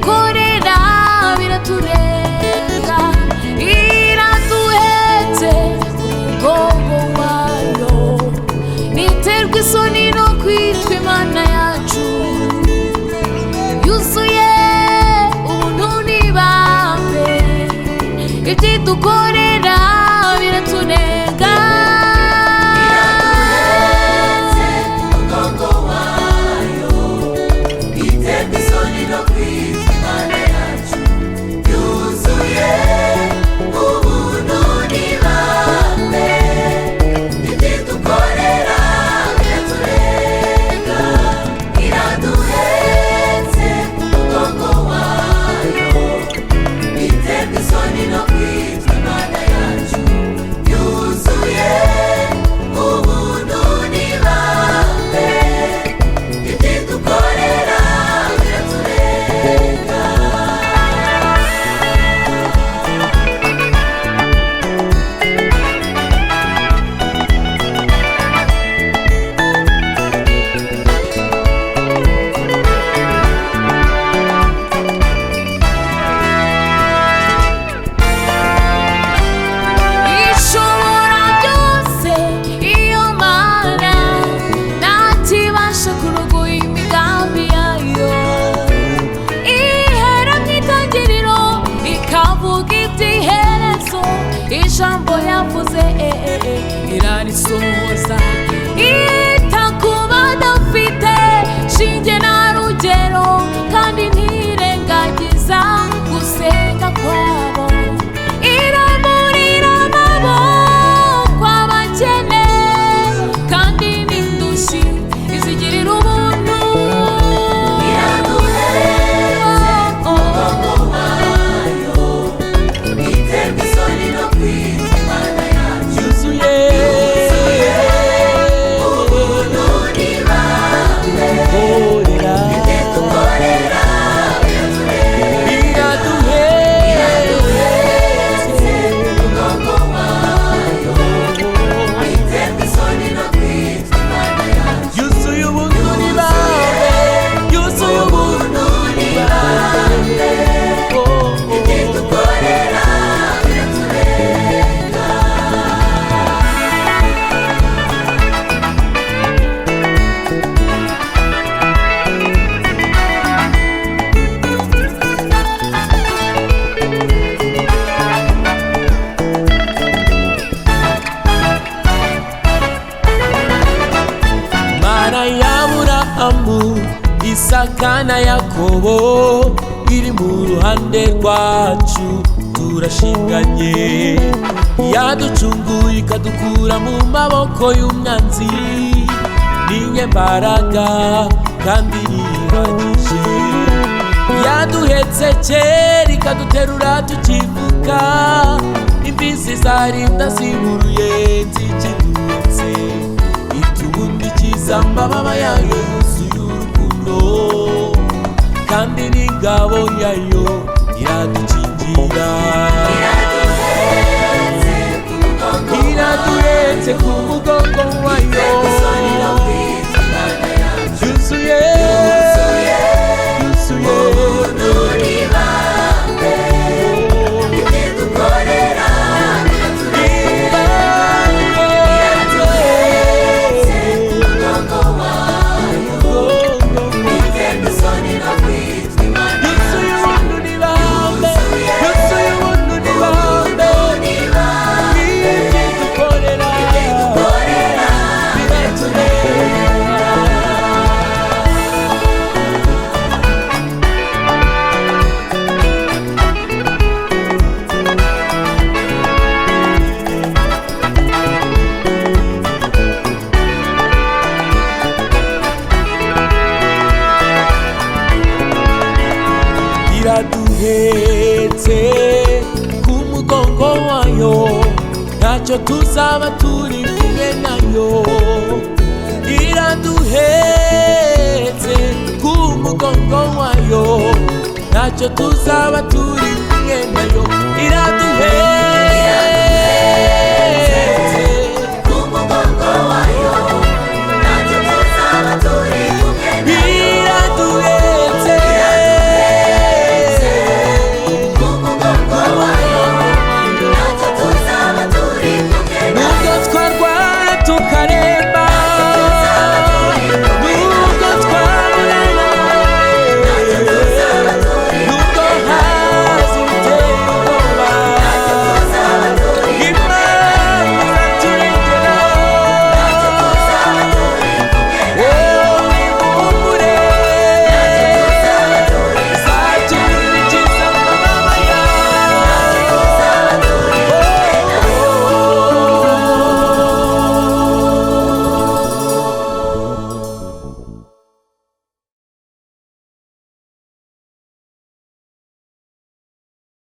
dukorera biraturenga, iraduhetse umugongo wayo, niterwa isoni no kwitwa Imana yacu, yuzuye ubuntu n'ibambe, ibyo dukorera biratunenga. Ijambo yavuze irarisohoza, ita ku badafite shinge na rugero, kandi ntirengagiza gusenga kwabo, iramurira amaboko abakene, kandi n'indushyi izigirira ubuntu. Isaka na Yakobo iri mu ruhande rwacu, turashinganye, yaducunguye ikadukura mu maboko y'umwanzi, niye mbaraga kandi yihagije, yaduhetse kera ikaduterura tukivuka, imbizi zarinda ziburuye zikidutse, itubundikiza amababa yayo kandi n'ingabo yayo iradukingira, iraduhetse ku mugongo wayo, yuzuye iraduhetse ku mugongo wayo, ntacyo tuzaba turi kumwe nayo, iraduhetse ku mugongo wayo, ntacyo tuzaba turi kumwe nayo, iraduhetse